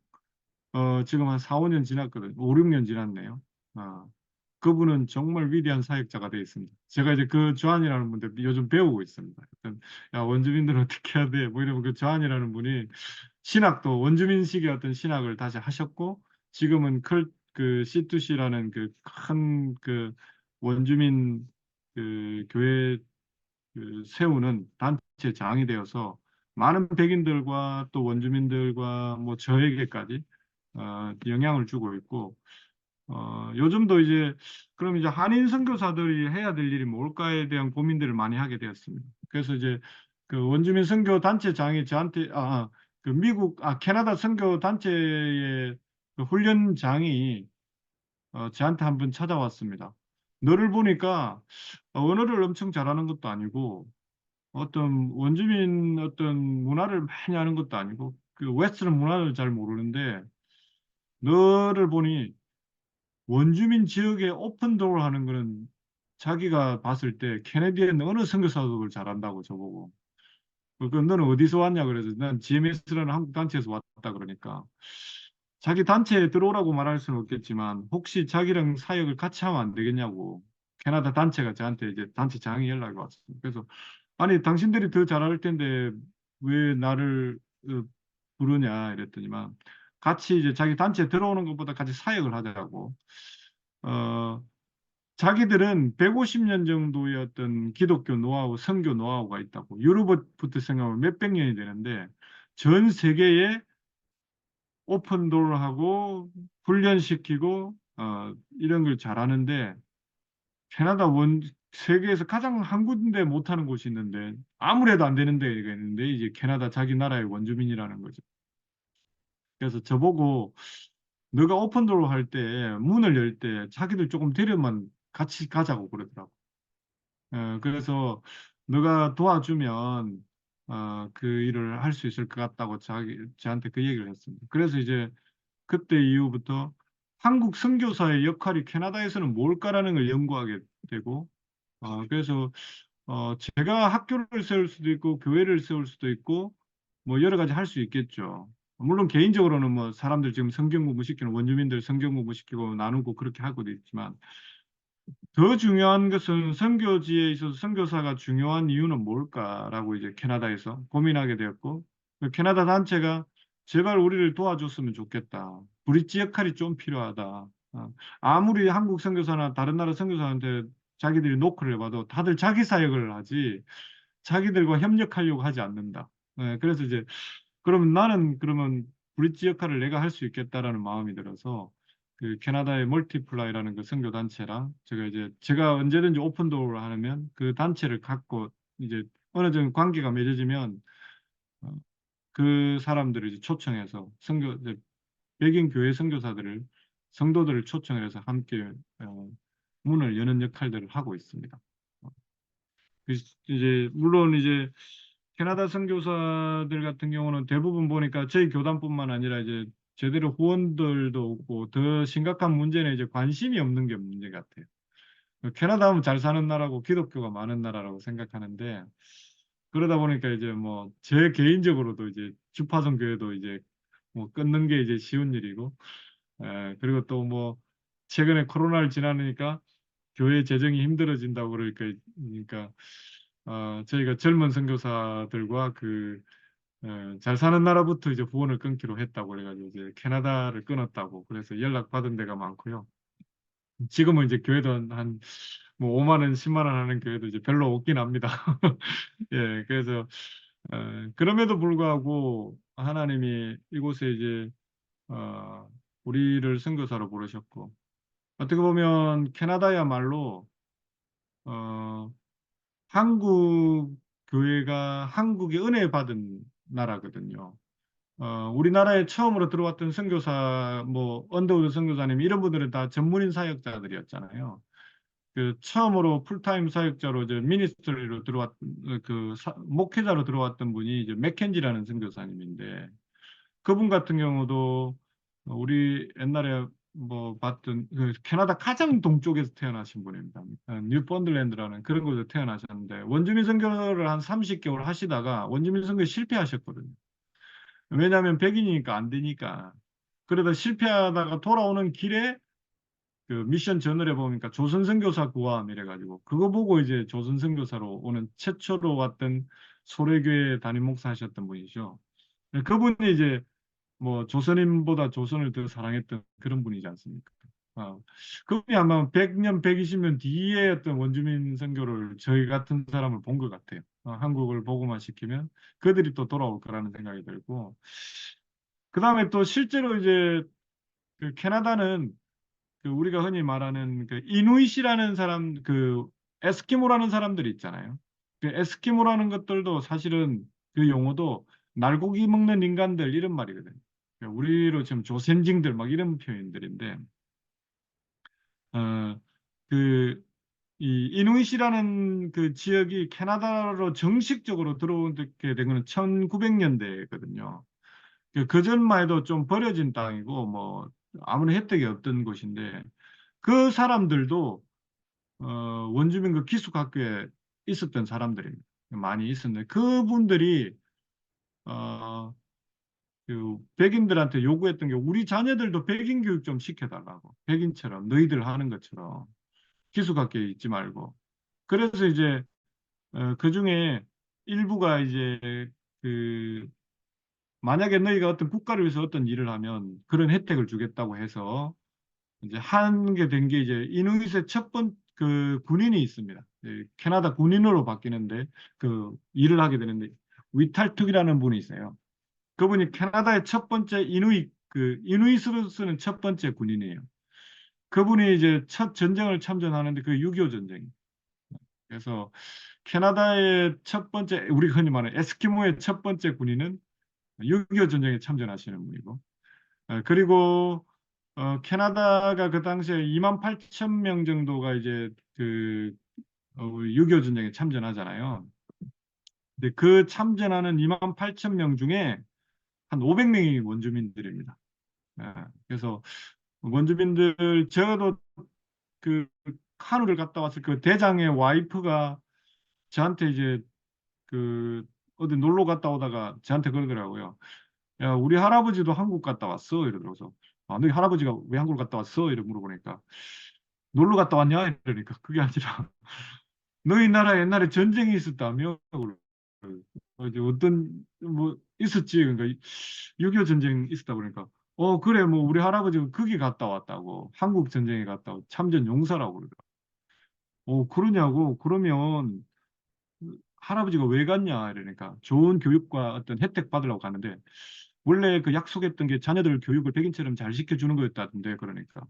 지금 한 4, 5년 지났거든요. 5, 6년 지났네요. 어, 그분은 정말 위대한 사역자가 되어 있습니다. 제가 이제 그 조한이라는 분들 요즘 배우고 있습니다. 야, 원주민들은 어떻게 해야 돼? 뭐 이러면 그 조한이라는 분이 신학도 원주민식의 어떤 신학을 다시 하셨고 지금은 그 C2C라는 그 큰 그 원주민 그 교회 그 세우는 단체 장이 되어서 많은 백인들과 또 원주민들과 뭐 저에게까지 영향을 주고 있고 요즘도 이제 그럼 이제 한인 선교사들이 해야 될 일이 뭘까에 대한 고민들을 많이 하게 되었습니다. 그래서 이제 그 원주민 선교 단체장이 저한테 그 미국 캐나다 선교 단체의 그 훈련장이 저한테 한번 찾아왔습니다. 너를 보니까 언어를 엄청 잘하는 것도 아니고 어떤 원주민 어떤 문화를 많이 아는 것도 아니고 그 웨스턴 문화를 잘 모르는데 너를 보니 원주민 지역에 오픈도어를 하는 거는 자기가 봤을 때 캐네디언 어느 선교사도 그걸 잘한다고 저보고. 너는 어디서 왔냐 그래서 난 GMS라는 한국 단체에서 왔다 그러니까 자기 단체에 들어오라고 말할 수는 없겠지만 혹시 자기랑 사역을 같이 하면 안 되겠냐고 캐나다 단체가 저한테 이제 단체장이 연락이 왔어요. 그래서 아니 당신들이 더 잘할 텐데 왜 나를 부르냐 이랬더니만 같이 이제 자기 단체에 들어오는 것보다 같이 사역을 하자고. 어, 자기들은 150년 정도의 어떤 기독교 노하우, 선교 노하우가 있다고. 유럽부터 생각하면 몇백 년이 되는데 전 세계에 오픈도어를 하고 훈련시키고 이런 걸 잘하는데 캐나다 세계에서 가장 한 군데 못하는 곳이 있는데 아무래도 안 되는 데가 있는데 이제 캐나다 자기 나라의 원주민이라는 거죠. 그래서 저보고 너가 오픈도어 할 때 문을 열 때 자기들 조금 데려만 같이 가자고 그러더라고. 그래서 너가 도와주면 그 일을 할 수 있을 것 같다고 저한테 그 얘기를 했습니다. 그래서 이제 그때 이후부터 한국 선교사의 역할이 캐나다에서는 뭘까라는 걸 연구하게 되고 그래서 제가 학교를 세울 수도 있고 교회를 세울 수도 있고 뭐 여러 가지 할 수 있겠죠. 물론 개인적으로는 뭐 사람들 지금 성경 공부시키는 원주민들 성경 공부시키고 나누고 그렇게 하고도 있지만 더 중요한 것은 선교지에 있어서 선교사가 중요한 이유는 뭘까라고 이제 캐나다에서 고민하게 되었고 그 캐나다 단체가 제발 우리를 도와줬으면 좋겠다. 브릿지 역할이 좀 필요하다. 아무리 한국 선교사나 다른 나라 선교사한테 자기들이 노크를 해봐도 다들 자기 사역을 하지 자기들과 협력하려고 하지 않는다. 그래서 이제 그러면 나는 그러면 브릿지 역할을 내가 할 수 있겠다라는 마음이 들어서 그 캐나다의 멀티플라이라는 그 선교 단체랑 제가 언제든지 오픈도어를 하면 그 단체를 갖고 이제 어느 정도 관계가 맺어지면 어, 그 사람들을 이제 초청해서 이제 백인 교회 선교사들을 성도들을 초청해서 함께 문을 여는 역할들을 하고 있습니다. 이제 물론 이제 캐나다 선교사들 같은 경우는 대부분 보니까 저희 교단뿐만 아니라 이제 제대로 후원들도 없고 더 심각한 문제는 이제 관심이 없는 게 문제 같아요. 캐나다 하면 잘 사는 나라고 기독교가 많은 나라라고 생각하는데 그러다 보니까 이제 뭐 제 개인적으로도 이제 주파성 교회도 이제 뭐 끊는 게 이제 쉬운 일이고 그리고 또 뭐 최근에 코로나를 지나니까 교회 재정이 힘들어진다고 그러니까 저희가 젊은 선교사들과 잘 사는 나라부터 이제 후원을 끊기로 했다고 그래가지고 이제 캐나다를 끊었다고 그래서 연락 받은 데가 많고요. 지금은 이제 교회도 한 뭐 5만 원, 10만 원 하는 교회도 이제 별로 없긴 합니다. 예, 그래서 그럼에도 불구하고 하나님이 이곳에 이제 우리를 선교사로 부르셨고, 어떻게 보면 캐나다야말로 한국 교회가 한국의 은혜 받은 나라거든요. 우리나라에 처음으로 들어왔던 선교사, 뭐 언더우드 선교사님 이런 분들은 다 전문인 사역자들이었잖아요. 그 처음으로 풀타임 사역자로 이제 미니스트리로 들어왔 목회자로 들어왔던 분이 이제 맥켄지라는 선교사님인데, 그분 같은 경우도 우리 옛날에 뭐 봤던 그 캐나다 가장 동쪽에서 태어나신 분입니다. 뉴펀들랜드라는 그런 곳에서 태어나셨는데 원주민 선교를 한 30개월 하시다가 원주민 선교에 실패하셨거든요. 왜냐하면 백인이니까 안 되니까. 그러다 실패하다가 돌아오는 길에 그 미션 저널에 보니까 조선 선교사 구함 이래가지고 그거 보고 이제 조선 선교사로 오는 최초로 왔던 소래교회 담임 목사 하셨던 분이죠. 그분이 이제 뭐 조선인보다 조선을 더 사랑했던 그런 분이지 않습니까? 그분이 아마 100년, 120년 뒤에 어떤 원주민 선교를 저희 같은 사람을 본 것 같아요. 한국을 보고만 시키면 그들이 또 돌아올 거라는 생각이 들고, 그 다음에 또 실제로 이제 그 캐나다는 그 우리가 흔히 말하는 그 이누이시라는 사람, 그 에스키모라는 사람들이 있잖아요. 그 에스키모라는 것들도 사실은 그 용어도 날고기 먹는 인간들 이런 말이거든요. 우리로 지금 조센징들 막 이런 표현들인데, 어, 그, 이 이누이시라는 그 지역이 캐나다로 정식적으로 들어오게 된 거는 1900년대거든요. 그 전만 해도 좀 버려진 땅이고, 뭐, 아무런 혜택이 없던 곳인데, 그 사람들도, 원주민 그 기숙학교에 있었던 사람들입니다. 많이 있었는데, 그분들이, 어, 그 백인들한테 요구했던 게 우리 자녀들도 백인 교육 좀 시켜달라고. 백인처럼 너희들 하는 것처럼 기숙학교에 있지 말고. 그래서 이제 그 중에 일부가 이제 그 만약에 너희가 어떤 국가를 위해서 어떤 일을 하면 그런 혜택을 주겠다고 해서 이제 한 게 된 게 이제 이누이트의 첫 번 그 군인이 있습니다. 캐나다 군인으로 바뀌는데 그 일을 하게 되는데 위탈툭이라는 분이 있어요. 그분이 캐나다의 첫 번째 이누이트로 쓰는 첫 번째 군인이에요. 그분이 이제 첫 전쟁을 참전하는데 그 6.25 전쟁. 그래서 캐나다의 첫 번째, 우리가 흔히 말하는 에스키모의 첫 번째 군인은 6.25 전쟁에 참전하시는 분이고, 그리고 캐나다가 그 당시에 28,000명 정도가 이제 그 6.25 전쟁에 참전하잖아요. 근데 그 참전하는 28,000명 중에 한 500명이 원주민들입니다. 그래서 원주민들 저도 그 카누를 갔다 왔을 그 대장의 와이프가 저한테 이제 그 어디 놀러 갔다 오다가 저한테 그러더라고요. 야, 우리 할아버지도 한국 갔다 왔어. 이러더라고요. 아, 너희 할아버지가 왜 한국 갔다 왔어? 이러 물어보니까 놀러 갔다 왔냐? 이러니까 그게 아니라 너희 나라 옛날에 전쟁이 있었다며? 이제 어떤 뭐 있었지. 그러니까 6.25 전쟁 있었다 그러니까 그래 뭐 우리 할아버지가 거기 갔다 왔다고 한국 전쟁에 갔다 왔 참전 용사라고 그러더라고. 그러냐고. 그러면 할아버지가 왜 갔냐 이러니까 좋은 교육과 어떤 혜택 받으려고 가는데 원래 그 약속했던 게 자녀들 교육을 백인처럼 잘 시켜주는 거였다던데. 그러니까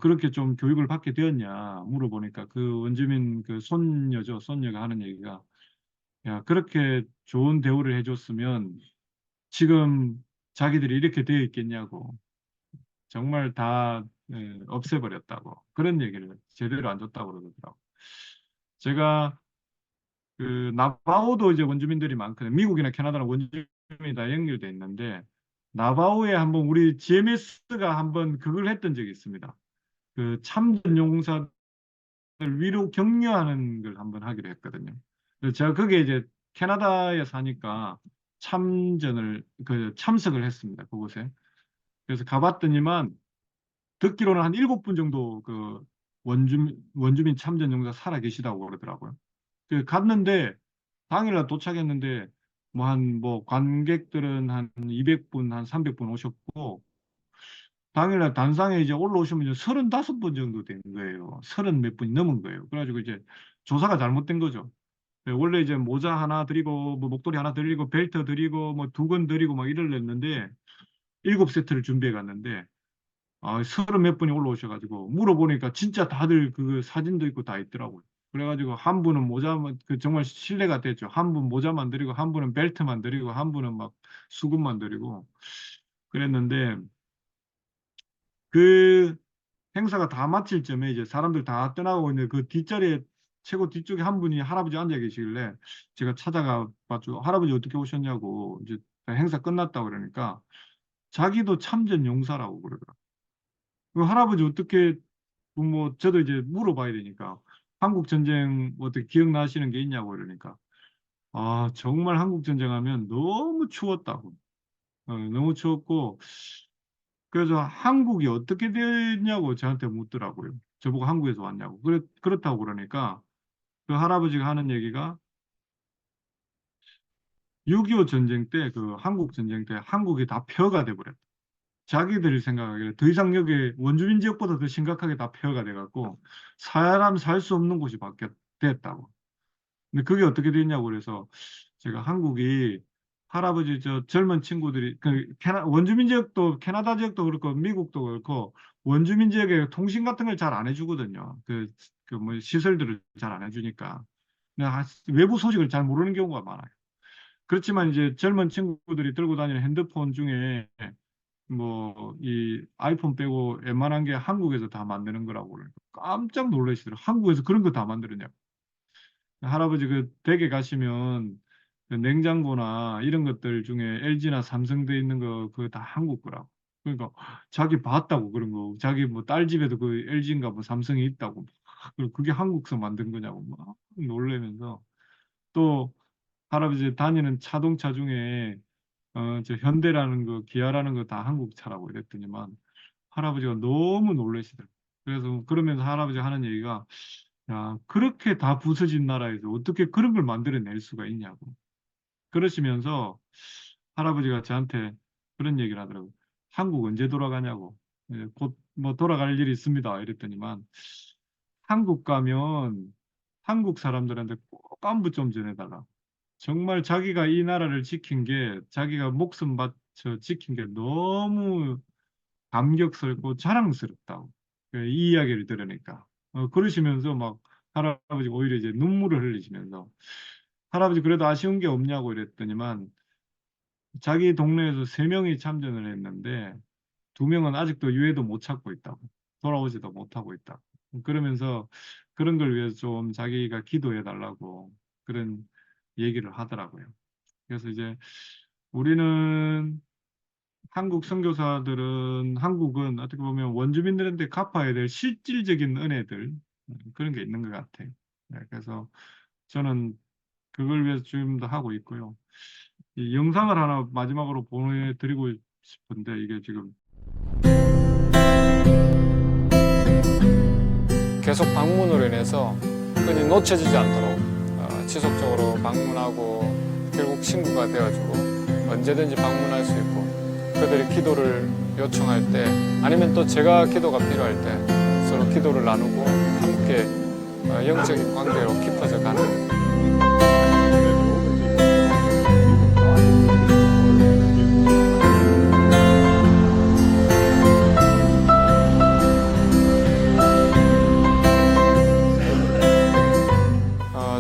그렇게 좀 교육을 받게 되었냐 물어보니까 그 원주민 그 손녀가 하는 얘기가, 야, 그렇게 좋은 대우를 해줬으면 지금 자기들이 이렇게 되어 있겠냐고. 정말 다 없애버렸다고. 그런 얘기를 제대로 안 줬다고 그러더라고. 제가 그 나바오도 이제 원주민들이 많거든요. 미국이나 캐나다는 원주민이 다 연결돼 있는데 나바오에 한번 우리 GMS가 한번 그걸 했던 적이 있습니다. 그 참전 용사들 위로 격려하는 걸 한번 하기로 했거든요. 그래서 제가 거기에 이제 캐나다에 사니까 참석을 했습니다. 그곳에. 그래서 가봤더니만 듣기로는 한 7분 정도 그 원주민 참전 용사 살아 계시다고 그러더라고요. 그 갔는데 당일날 도착했는데 뭐 관객들은 한 200분, 한 300분 오셨고 당일날 단상에 이제 올라오시면 이제 35분 정도 된 거예요. 30 몇 분이 넘은 거예요. 그래가지고 이제 조사가 잘못된 거죠. 원래 이제 모자 하나 드리고 뭐 목도리 하나 드리고 벨트 드리고 뭐 두건 드리고 막 이러려는데 7세트를 준비해 갔는데 30 몇 분이 올라오셔가지고 물어보니까 진짜 다들 그 사진도 있고 다 있더라고요. 그래가지고 한 분은 모자만 그 정말 신뢰가 됐죠. 한 분 모자만 드리고 한 분은 벨트만 드리고 한 분은 막 수건만 드리고 그랬는데 그 행사가 다 마칠 점에 이제 사람들 다 떠나고 있는데 그 뒷자리에 최고 뒤쪽에 한 분이 할아버지 앉아 계시길래 제가 찾아가 봤죠. 할아버지 어떻게 오셨냐고 이제 행사 끝났다고 그러니까 자기도 참전 용사라고 그러더라고요. 그 할아버지 어떻게 뭐 저도 이제 물어봐야 되니까 한국 전쟁 어떻게 기억나시는 게 있냐고 그러니까 정말 한국 전쟁 하면 너무 추웠다고. 너무 추웠고 그래서 한국이 어떻게 됐냐고 저한테 묻더라고요. 저보고 한국에서 왔냐고. 그렇다고 그러니까 그 할아버지가 하는 얘기가 6.25 전쟁 때 그 한국 전쟁 때 한국이 다 폐허가 돼버렸다. 자기들이 생각하기에 더 이상 여기 원주민 지역보다 더 심각하게 다 폐허가 돼갖고 사람 살 수 없는 곳이 됐다고. 근데 그게 어떻게 됐냐고 그래서 제가 한국이 할아버지 저 젊은 친구들이 원주민 지역도 캐나다 지역도 그렇고 미국도 그렇고 원주민 지역에 통신 같은 걸 잘 안 해주거든요. 그 뭐 시설들을 잘 안 해주니까 외부 소식을 잘 모르는 경우가 많아요. 그렇지만 이제 젊은 친구들이 들고 다니는 핸드폰 중에 뭐 이 아이폰 빼고 웬만한 게 한국에서 다 만드는 거라고 그러니까 깜짝 놀라시더라고요. 한국에서 그런 거 다 만들었냐고. 할아버지 그 댁에 가시면 그 냉장고나 이런 것들 중에 LG나 삼성 돼 있는 거 그거 다 한국 거라고. 그러니까 자기 봤다고 그런 거. 자기 뭐 딸 집에도 그 LG인가 뭐 삼성이 있다고. 그리고 그게 한국서 만든 거냐고 막 놀라면서 또 할아버지 다니는 자동차 중에 저 현대라는 거, 기아라는 거 다 한국 차라고 이랬더니만 할아버지가 너무 놀라시더라고요. 그래서 그러면서 할아버지 하는 얘기가 야, 그렇게 다 부서진 나라에서 어떻게 그런 걸 만들어낼 수가 있냐고. 그러시면서 할아버지가 저한테 그런 얘기를 하더라고요. 한국 언제 돌아가냐고. 곧 뭐 돌아갈 일이 있습니다. 이랬더니만 한국 가면 한국 사람들한테 꼭 안부 좀 전해달라. 정말 자기가 이 나라를 지킨 게 자기가 목숨 바쳐 지킨 게 너무 감격스럽고 자랑스럽다고. 이 이야기를 들으니까. 그러시면서 막 할아버지가 오히려 이제 눈물을 흘리시면서 할아버지 그래도 아쉬운 게 없냐고 이랬더니만 자기 동네에서 3명이 참전을 했는데 2명은 아직도 유해도 못 찾고 있다고. 돌아오지도 못하고 있다고. 그러면서 그런 걸 위해서 좀 자기가 기도해 달라고 그런 얘기를 하더라고요. 그래서 이제 우리는 한국 선교사들은 한국은 어떻게 보면 원주민들한테 갚아야 될 실질적인 은혜들 그런 게 있는 것 같아요. 네, 그래서 저는 그걸 위해서 지금도 하고 있고요. 이 영상을 하나 마지막으로 보내드리고 싶은데 이게 지금 계속 방문으로 인해서 끈이 놓쳐지지 않도록 지속적으로 방문하고 결국 친구가 되어주고 언제든지 방문할 수 있고 그들이 기도를 요청할 때 아니면 또 제가 기도가 필요할 때 서로 기도를 나누고 함께 영적인 관계로 깊어져 가는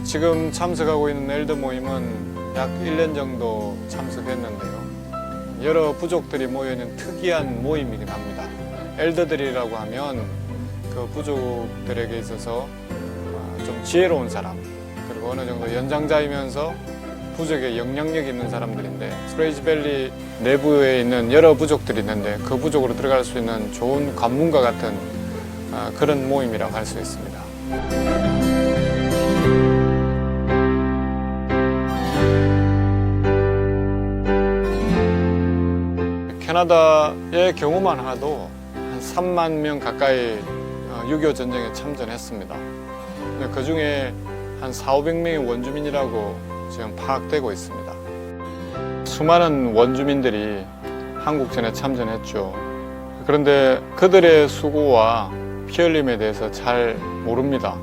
지금 참석하고 있는 엘더 모임은 약 1년 정도 참석했는데요. 여러 부족들이 모여있는 특이한 모임이긴 합니다. 엘더들이라고 하면 그 부족들에게 있어서 좀 지혜로운 사람 그리고 어느 정도 연장자이면서 부족에 영향력 있는 사람들인데 스프레이지밸리 내부에 있는 여러 부족들이 있는데 그 부족으로 들어갈 수 있는 좋은 관문과 같은 그런 모임이라고 할 수 있습니다. 캐나다의 경우만 하도 한 3만 명 가까이 6.25 전쟁에 참전했습니다. 그 중에 한 400~500명이 원주민이라고 지금 파악되고 있습니다. 수많은 원주민들이 한국전에 참전했죠. 그런데 그들의 수고와 피 흘림에 대해서 잘 모릅니다.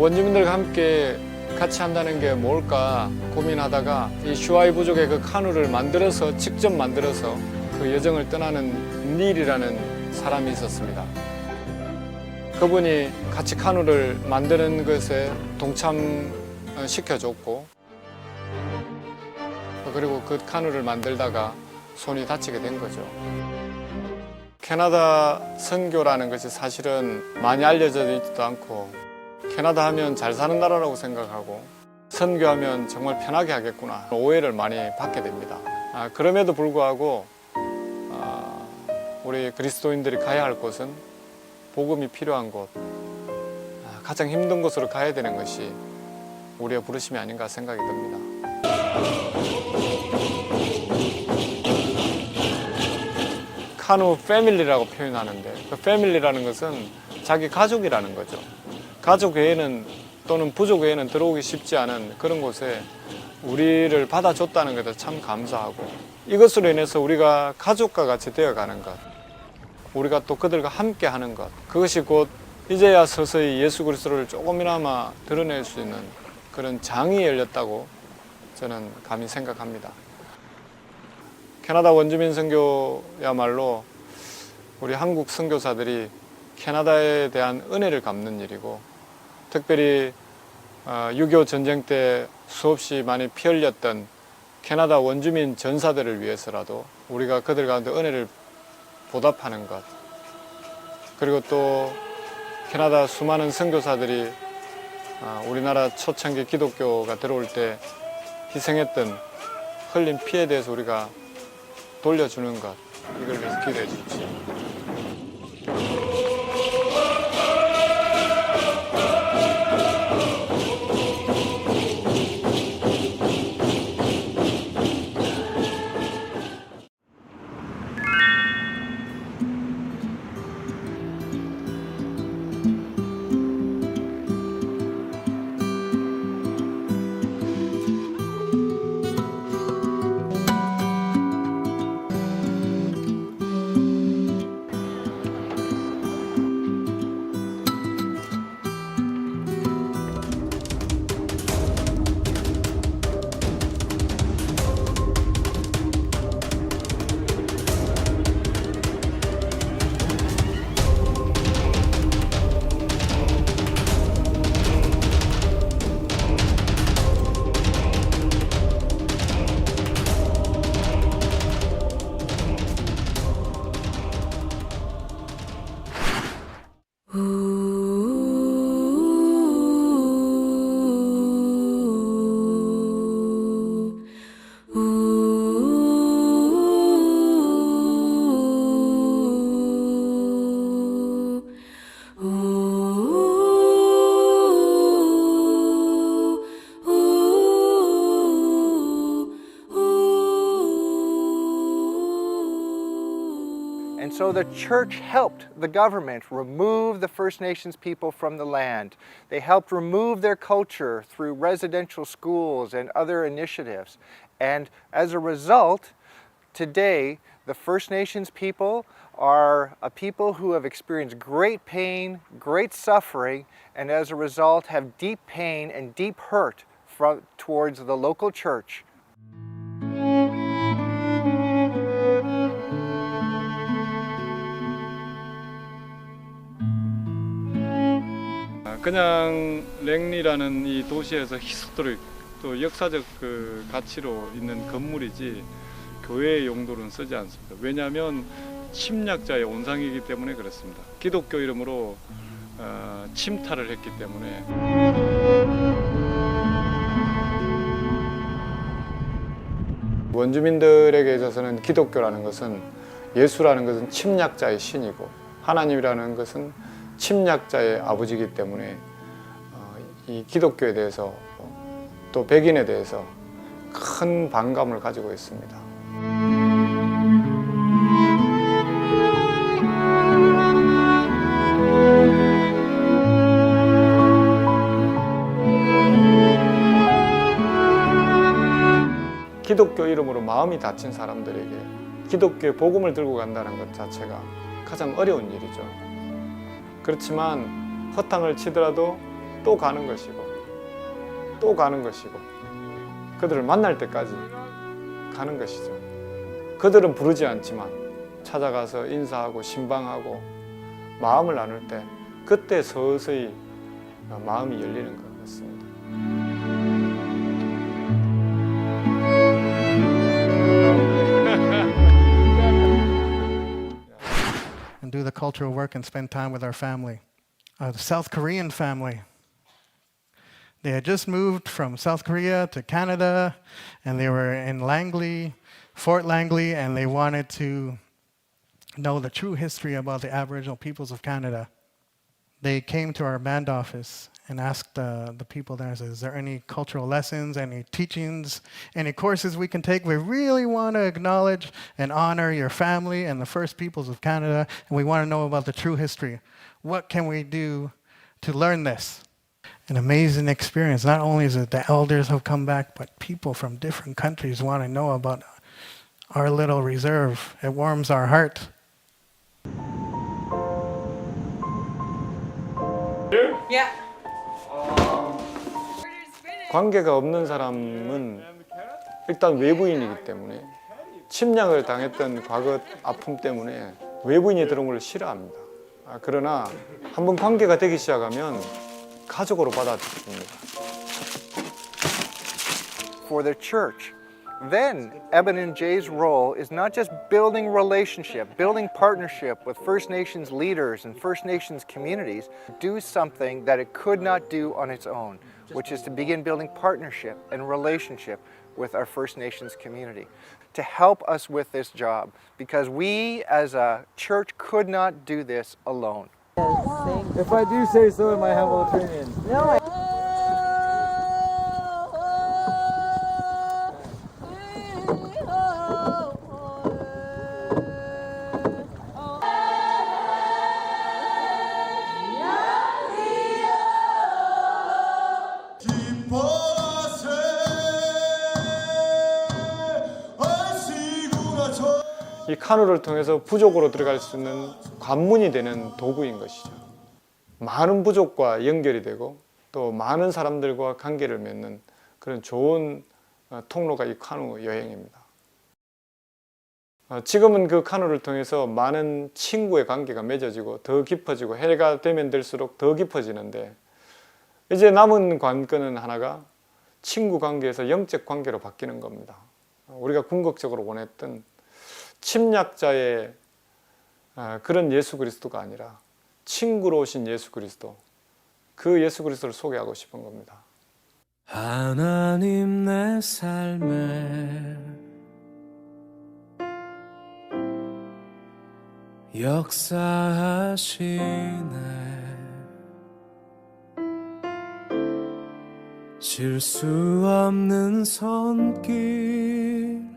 원주민들과 함께 같이 한다는 게 뭘까 고민하다가 이 슈아이 부족의 그 카누를 만들어서 직접 만들어서 그 여정을 떠나는 닐이라는 사람이 있었습니다. 그분이 같이 카누를 만드는 것에 동참시켜줬고 그리고 그 카누를 만들다가 손이 다치게 된 거죠. 캐나다 선교라는 것이 사실은 많이 알려져 있지도 않고 캐나다 하면 잘 사는 나라라고 생각하고 선교하면 정말 편하게 하겠구나 오해를 많이 받게 됩니다. 그럼에도 불구하고 우리 그리스도인들이 가야 할 곳은 복음이 필요한 곳, 가장 힘든 곳으로 가야 되는 것이 우리의 부르심이 아닌가 생각이 듭니다. 카누 패밀리라고 표현하는데 그 패밀리라는 것은 자기 가족이라는 거죠. 가족 외에는 또는 부족 외에는 들어오기 쉽지 않은 그런 곳에 우리를 받아줬다는 것에 참 감사하고 이것으로 인해서 우리가 가족과 같이 되어가는 것, 우리가 또 그들과 함께 하는 것, 그것이 곧 이제야 서서히 예수 그리스도를 조금이나마 드러낼 수 있는 그런 장이 열렸다고 저는 감히 생각합니다. 캐나다 원주민 선교야말로 우리 한국 선교사들이 캐나다에 대한 은혜를 갚는 일이고 특별히 6.25 전쟁 때 수없이 많이 피 흘렸던 캐나다 원주민 전사들을 위해서라도 우리가 그들 가운데 은혜를 보답하는 것, 그리고 또 캐나다 수많은 선교사들이 우리나라 초창기 기독교가 들어올 때 희생했던 흘린 피에 대해서 우리가 돌려주는 것, 이걸 위해서 기도해 주십시오. And so the church helped the government remove the First Nations people from the land. They helped remove their culture through residential schools and other initiatives. And as a result, today, the First Nations people are a people who have experienced great pain, great suffering, and as a result have deep pain and deep hurt towards the local church. 그냥 랭리라는 이 도시에서 히스토릭 또 역사적 그 가치로 있는 건물이지 교회의 용도로는 쓰지 않습니다. 왜냐하면 침략자의 온상이기 때문에 그렇습니다. 기독교 이름으로 침탈을 했기 때문에. 원주민들에게 있어서는 기독교라는 것은 예수라는 것은 침략자의 신이고 하나님이라는 것은 침략자의 아버지이기 때문에 이 기독교에 대해서 또 백인에 대해서 큰 반감을 가지고 있습니다. 기독교 이름으로 마음이 다친 사람들에게 기독교의 복음을 들고 간다는 것 자체가 가장 어려운 일이죠. 그렇지만 허탕을 치더라도 또 가는 것이고 또 가는 것이고 그들을 만날 때까지 가는 것이죠. 그들은 부르지 않지만 찾아가서 인사하고 신방하고 마음을 나눌 때 그때 서서히 마음이 열리는 것 같습니다. And do the cultural work and spend time with our family. The South Korean family. They had just moved from South Korea to Canada, and they were in Langley, Fort Langley, and they wanted to know the true history about the Aboriginal peoples of Canada. They came to our band office and asked the people there, is there any cultural lessons, any teachings, any courses we can take? We really want to acknowledge and honor your family and the first peoples of Canada, and we want to know about the true history. What can we do to learn this? An amazing experience. Not only is it the elders who come back, but people from different countries want to know about our little reserve. It warms our heart. Yeah. 관계가 없는 사람은 일단 외부인이기 때문에 침략을 당했던 과거 아픔 때문에 외부인이 들어온 걸 싫어합니다. 그러나 한번 관계가 되기 시작하면 가족으로 받아들입니다. For the church, then Eben and Jay's role is not just building relationship, building partnership with First Nations leaders and First Nations communities, do something that it could not do on its own, which is to begin building partnership and relationship with our First Nations community to help us with this job, because we as a church could not do this alone. If I do say so in my humble opinion. 이 카누를 통해서 부족으로 들어갈 수 있는 관문이 되는 도구인 것이죠. 많은 부족과 연결이 되고 또 많은 사람들과 관계를 맺는 그런 좋은 통로가 이 카누 여행입니다. 지금은 그 카누를 통해서 많은 친구의 관계가 맺어지고 더 깊어지고 해가 되면 될수록 더 깊어지는데 이제 남은 관건은 하나가 친구 관계에서 영적 관계로 바뀌는 겁니다. 우리가 궁극적으로 원했던 침략자의 그런 예수 그리스도가 아니라 친구로 오신 예수 그리스도, 그 예수 그리스도를 소개하고 싶은 겁니다. 하나님 내 삶에 역사하시네 실수 없는 손길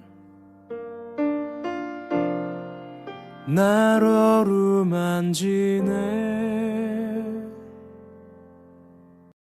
날 어루만지네